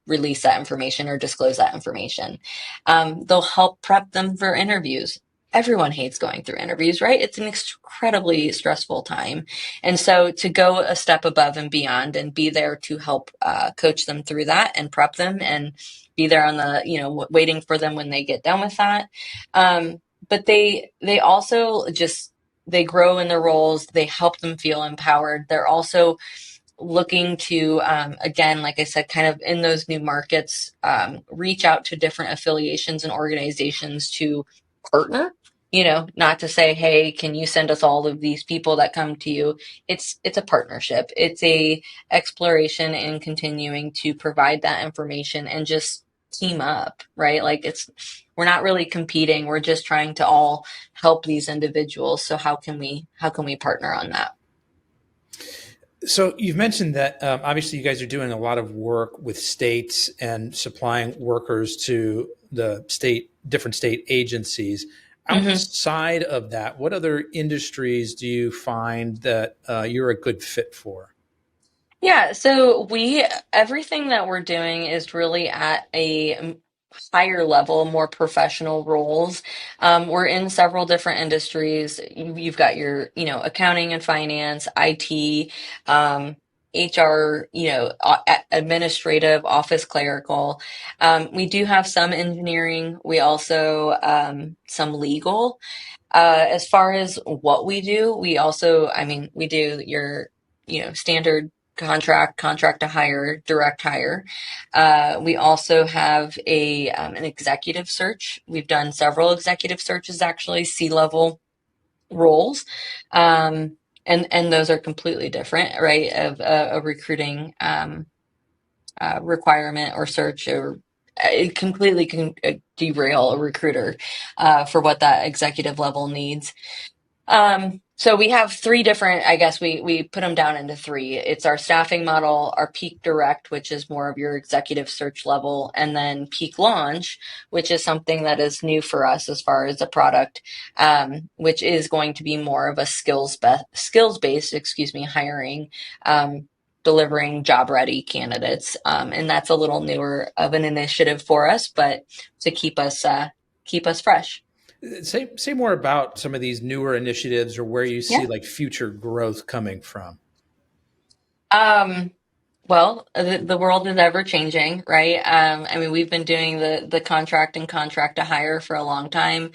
[SPEAKER 2] release that information or disclose that information. They'll help prep them for interviews. Everyone hates going through interviews, right? It's an incredibly stressful time. And so to go a step above and beyond and be there to help coach them through that and prep them and be there on the, waiting for them when they get done with that. But they also just, they grow in their roles. They help them feel empowered. They're also looking to, again, like I said, kind of in those new markets, reach out to different affiliations and organizations to partner. Not to say, hey, can you send us all of these people that come to you? It's a partnership. It's a exploration and continuing to provide that information and just team up, right? Like we're not really competing. We're just trying to all help these individuals. So how can we partner on that?
[SPEAKER 1] so you've mentioned that obviously you guys are doing a lot of work with states and supplying workers to the different state agencies.
[SPEAKER 2] Mhm.
[SPEAKER 1] Outside of that, what other industries do you find that you're a good fit for?
[SPEAKER 2] Yeah, so everything that we're doing is really at a higher level, more professional roles. We're in several different industries. You've got your, accounting and finance, IT, HR, administrative, office clerical. We do have some engineering. We also some legal. As far as what we do, we also, I mean, we do your, standard. contract to hire, direct hire. We also have an executive search. We've done several executive searches, actually, C-level roles. And those are completely different, right? Of a recruiting requirement or search, or it completely can derail a recruiter for what that executive level needs. So we have three different, I guess we put them down into three. It's our staffing model, our peak direct, which is more of your executive search level, and then peak launch, which is something that is new for us as far as a product, which is going to be more of a skills-based, hiring, delivering job ready candidates. And that's a little newer of an initiative for us, but to keep us fresh.
[SPEAKER 1] Say more about some of these newer initiatives or where you
[SPEAKER 2] Yeah.
[SPEAKER 1] see like future growth coming from.
[SPEAKER 2] Um, Well, the world is ever changing, right? I mean, we've been doing the contract and contract to hire for a long time.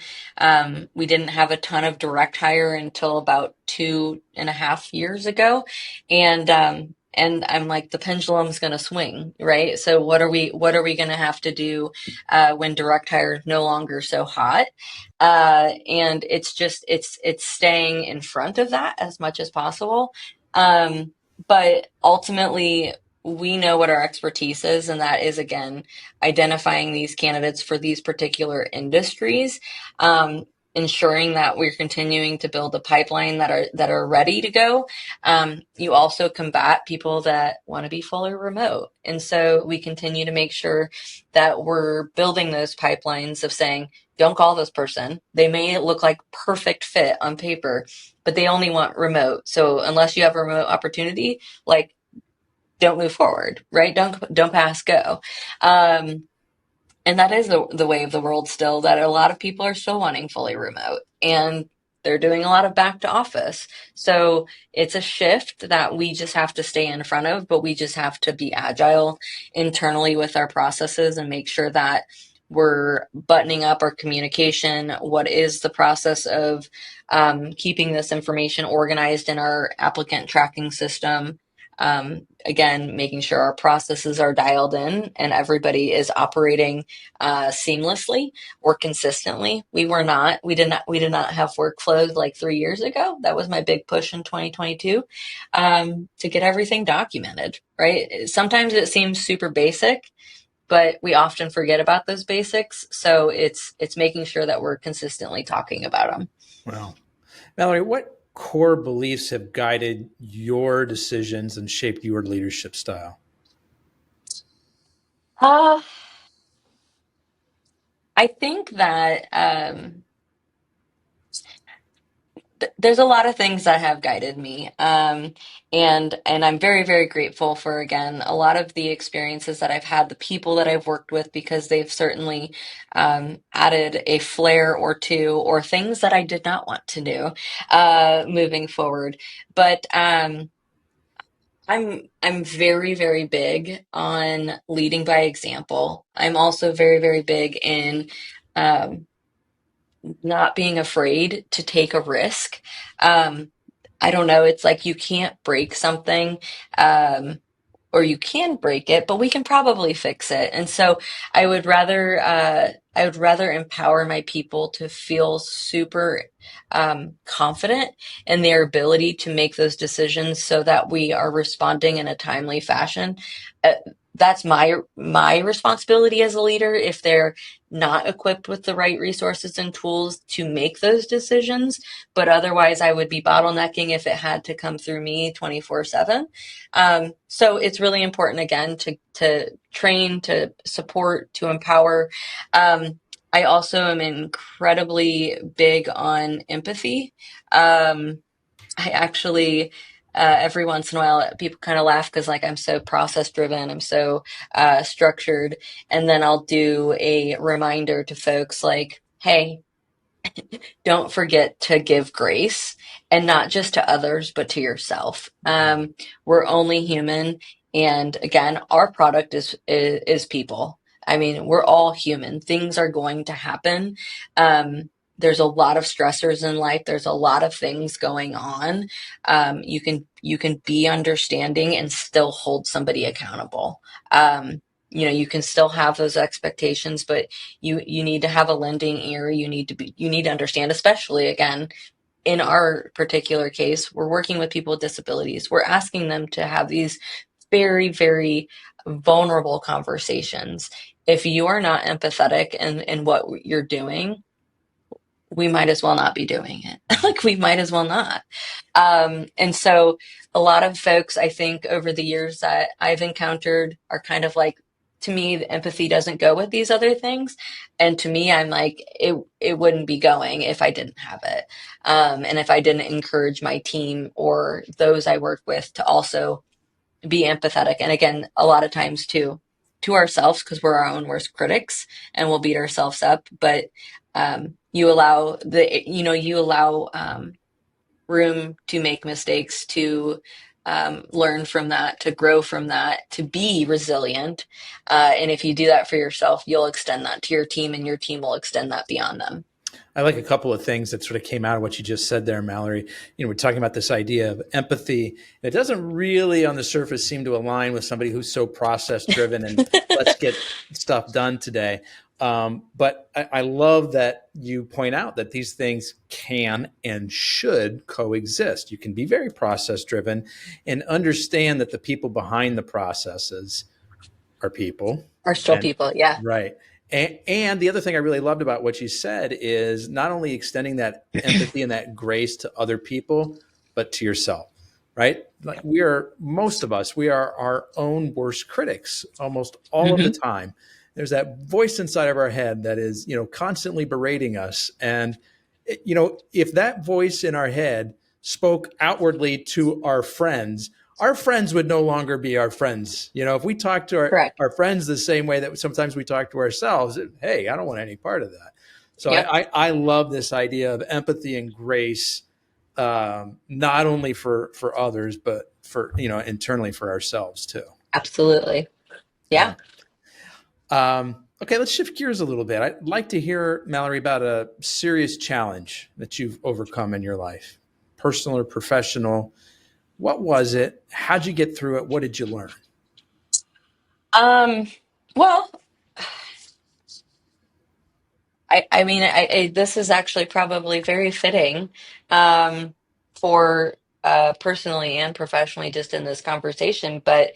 [SPEAKER 2] We didn't have a ton of direct hire until about 2.5 years ago, and I'm like, the pendulum's going to swing, right? So what are we going to have to do when direct hire is no longer so hot? And it's staying in front of that as much as possible. But ultimately, we know what our expertise is, and that is, again, identifying these candidates for these particular industries, um, ensuring that we're continuing to build a pipeline that are ready to go. You also combat people that want to be fully remote, and so we continue to make sure that we're building those pipelines of saying, don't call this person. They may look like perfect fit on paper, but they only want remote. So unless you have a remote opportunity, like, don't move forward, right? Don't pass go. Um, and that is the way of the world still, that a lot of people are still wanting fully remote, and they're doing a lot of back to office. So it's a shift that we just have to stay in front of, but we just have to be agile internally with our processes and make sure that we're buttoning up our communication. What is the process of keeping this information organized in our applicant tracking system? Again, making sure our processes are dialed in and everybody is operating seamlessly or consistently. We did not have workflows like 3 years ago. That was my big push in 2022, to get everything documented, right? Sometimes it seems super basic, but we often forget about those basics. So it's making sure that we're consistently talking about them.
[SPEAKER 1] Well, Mallory, what core beliefs have guided your decisions and shaped your leadership style?
[SPEAKER 2] Uh, I think that there's a lot of things that have guided me, and I'm very, very grateful for, again, a lot of the experiences that I've had, the people that I've worked with, because they've certainly added a flair or two, or things that I did not want to do moving forward. But I'm very, very big on leading by example. I'm also very, very big in um, not being afraid to take a risk. Um, I don't know. It's like, you can't break something, um, or you can break it, but we can probably fix it. And so I would rather empower my people to feel super confident in their ability to make those decisions so that we are responding in a timely fashion. Uh, that's my responsibility as a leader. If they're not equipped with the right resources and tools to make those decisions, but otherwise I would be bottlenecking if it had to come through me 24/7. So it's really important, again, to train, to support, to empower. I also am incredibly big on empathy. I actually, every once in a while, people kind of laugh because, like, I'm so process driven, I'm so structured, and then I'll do a reminder to folks like, hey, don't forget to give grace, and not just to others, but to yourself. We're only human. And again, our product is people. I mean, we're all human. Things are going to happen. there's a lot of stressors in life. There's a lot of things going on. You can be understanding and still hold somebody accountable. You can still have those expectations, but you need to have a lending ear. You need to understand, especially again, in our particular case, we're working with people with disabilities. We're asking them to have these very, very vulnerable conversations. If you are not empathetic in what you're doing, we might as well not be doing it. Like, we might as well not. And so a lot of folks, I think, over the years that I've encountered are kind of like, to me, the empathy doesn't go with these other things. And to me, I'm like, it wouldn't be going if I didn't have it. And if I didn't encourage my team or those I work with to also be empathetic. And again, a lot of times too, to ourselves, because we're our own worst critics and we'll beat ourselves up. But you allow room to make mistakes, to learn from that, to grow from that, to be resilient. And if you do that for yourself, you'll extend that to your team, and your team will extend that beyond them.
[SPEAKER 1] I like a couple of things that sort of came out of what you just said there, Mallory. We're talking about this idea of empathy. It doesn't really on the surface seem to align with somebody who's so process driven and let's get stuff done today. But I love that you point out that these things can and should coexist. You can be very process driven and understand that the people behind the processes are people.
[SPEAKER 2] Are still
[SPEAKER 1] And
[SPEAKER 2] people, yeah.
[SPEAKER 1] right. And the other thing I really loved about what you said is not only extending that empathy and that grace to other people, but to yourself, right? Like most of us, we are our own worst critics almost all of the
[SPEAKER 2] Mm-hmm.
[SPEAKER 1] time. There's that voice inside of our head that is, constantly berating us. And, if that voice in our head spoke outwardly to our friends would no longer be our friends. If we talk to
[SPEAKER 2] Correct.
[SPEAKER 1] our friends the same way that sometimes we talk to ourselves, hey, I don't want any part of that. So
[SPEAKER 2] Yep.
[SPEAKER 1] I love this idea of empathy and grace, not only for others, but for, internally for ourselves too.
[SPEAKER 2] Absolutely.
[SPEAKER 1] Yeah.
[SPEAKER 2] Yeah.
[SPEAKER 1] Okay, let's shift gears a little bit. I'd like to hear, Mallory, about a serious challenge that you've overcome in your life, personal or professional. What was it? How'd you get through it? What did you learn?
[SPEAKER 2] Um, well, I mean, this is actually probably very fitting um, for personally and professionally, just in this conversation. But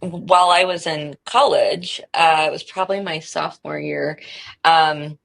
[SPEAKER 2] while I was in college, it was probably my sophomore year. Um,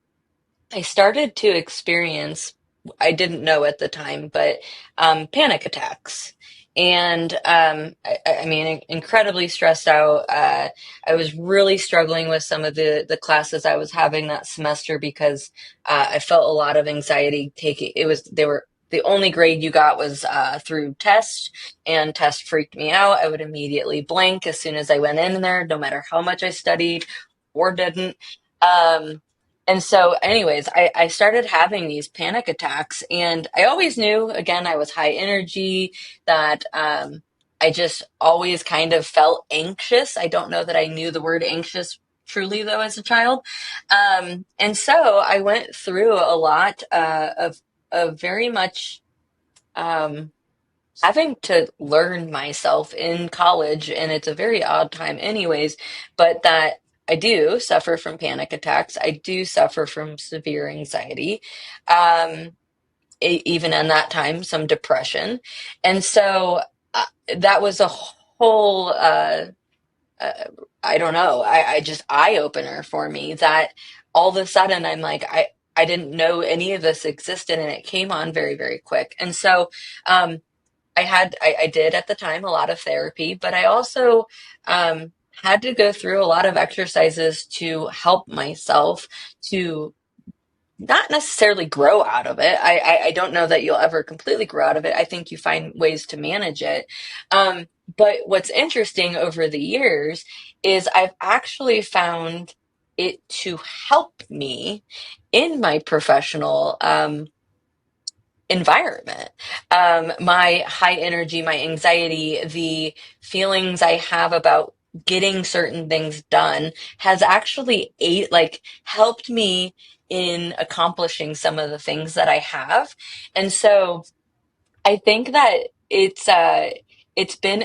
[SPEAKER 2] I started to experience, I didn't know at the time, but panic attacks. And I mean, incredibly stressed out. I was really struggling with some of the classes I was having that semester because I felt a lot of anxiety taking they were the only grade you got was through test, and test freaked me out. I would immediately blank as soon as I went in there, no matter how much I studied or didn't. Um, and so, anyways, I started having these panic attacks, and I always knew, again, I was high energy, that I just always kind of felt anxious. I don't know that I knew the word anxious truly, though, as a child. And so I went through a lot of very much um, having to learn myself in college, and it's a very odd time anyways, but that I do suffer from panic attacks. I do suffer from severe anxiety. Um, Even in that time, some depression. And so that was a whole, uh, I don't know, I just eye opener for me, that all of a sudden I'm like, I didn't know any of this existed, and it came on very, very quick. And so, I did at the time a lot of therapy, but I also had to go through a lot of exercises to help myself to not necessarily grow out of it. I don't know that you'll ever completely grow out of it. I think you find ways to manage it. But what's interesting over the years is I've actually found it to help me in my professional environment. My high energy, my anxiety, the feelings I have about getting certain things done has actually helped me in accomplishing some of the things that I have. And so I think that it's been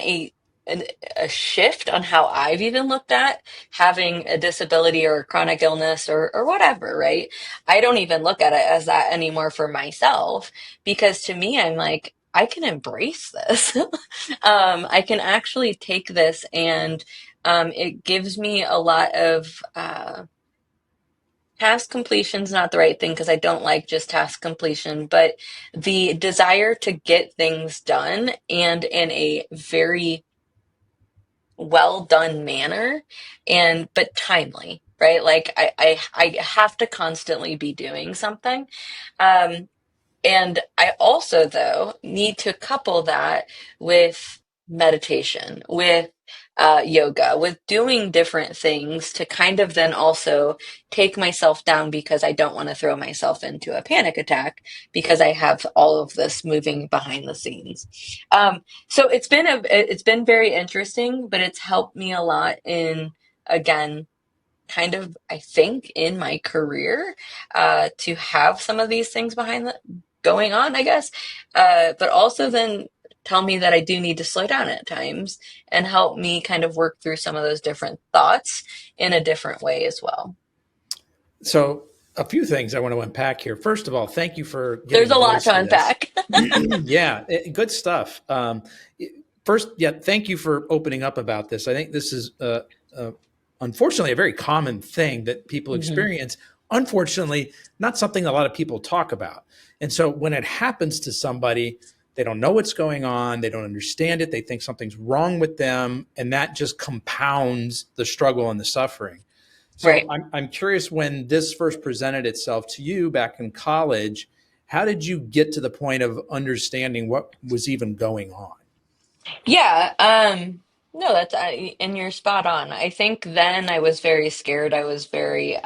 [SPEAKER 2] an, a shift on how I've even looked at having a disability or a chronic illness or whatever, right? I don't even look at it as that anymore for myself because to me, I'm like, I can embrace this. I can actually take this and it gives me a lot of task completion's not the right thing because I don't like just task completion, but the desire to get things done and in a very well done manner and but timely, right? Like I have to constantly be doing something. Um, and I also, though, need to couple that with meditation, with yoga, with doing different things to kind of then also take myself down because I don't want to throw myself into a panic attack because I have all of this moving behind the scenes. So it's been very interesting, but it's helped me a lot in again kind of, I think, in my career to have some of these things behind the going on, I guess. But also then tell me that I do need to slow down at times and help me kind of work through some of those different thoughts in a different way as well.
[SPEAKER 1] So, a few things I want to unpack here. First of all, thank you for
[SPEAKER 2] There's
[SPEAKER 1] giving
[SPEAKER 2] a lot
[SPEAKER 1] voice
[SPEAKER 2] to
[SPEAKER 1] to this.
[SPEAKER 2] unpack.
[SPEAKER 1] Yeah, good stuff. First, yeah, thank you for opening up about this. I think this is, unfortunately, a very common thing that people
[SPEAKER 2] Hmm.
[SPEAKER 1] experience. Unfortunately, not something a lot of people talk about. And so, when it happens to somebody, they don't know what's going on, they don't understand it, they think something's wrong with them, and that just compounds the struggle and the suffering. So
[SPEAKER 2] Right.
[SPEAKER 1] I'm curious, when this first presented itself to you back in college, how did you get to the point of understanding what was even going on?
[SPEAKER 2] Yeah. No, and you're spot on. I think then I was very scared. I was very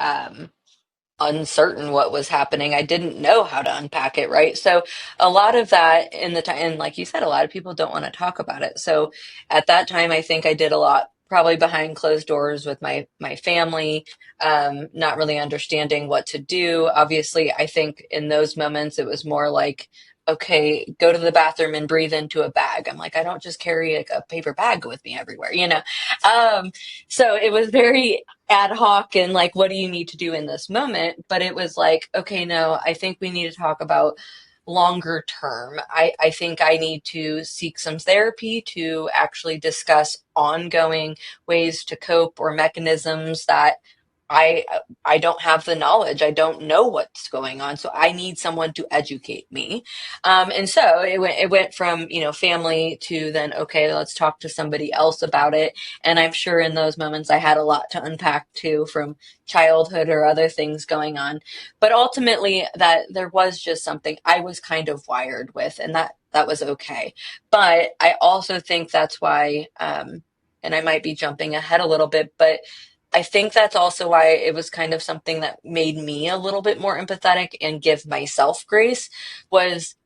[SPEAKER 2] uncertain what was happening. I didn't know how to unpack it, right? So a lot of that in the time, and like you said, a lot of people don't want to talk about it. So at that time, I think I did a lot probably behind closed doors with my family, not really understanding what to do. Obviously, I think in those moments it was more like, okay, go to the bathroom and breathe into a bag. I'm like, I don't just carry a paper bag with me everywhere, you know? So it was very ad hoc and like, what do you need to do in this moment? But it was like, okay, no, I think we need to talk about longer term. I think I need to seek some therapy to actually discuss ongoing ways to cope or mechanisms that I I don't have the knowledge. I don't know what's going on, so I need someone to educate me. And so it went from family to then okay, let's talk to somebody else about it. And I'm sure in those moments I had a lot to unpack too from childhood or other things going on. But ultimately, that there was just something I was kind of wired with, and that was okay. But I also think that's why, and I might be jumping ahead a little bit, but I think that's also why it was kind of something that made me a little bit more empathetic and give myself grace was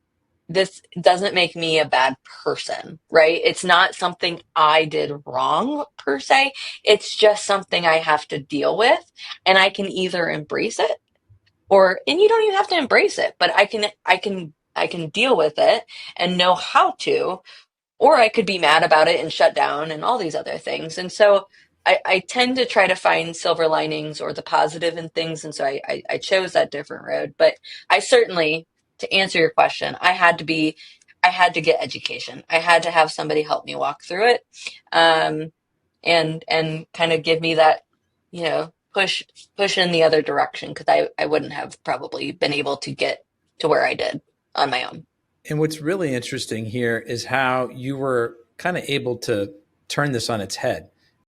[SPEAKER 2] this doesn't make me a bad person, right? It's not something I did wrong per se. It's just something I have to deal with and I can either embrace it and you don't even have to embrace it, but I can deal with it and know how to, or I could be mad about it and shut down and all these other things. And so I tend to try to find silver linings or the positive in things. And so I chose that different road. But I certainly, to answer your question, I had to get education. I had to have somebody help me walk through it, and kind of give me that, push in the other direction because I wouldn't have probably been able to get to where I did on my own.
[SPEAKER 1] And what's really interesting here is how you were kind of able to turn this on its head.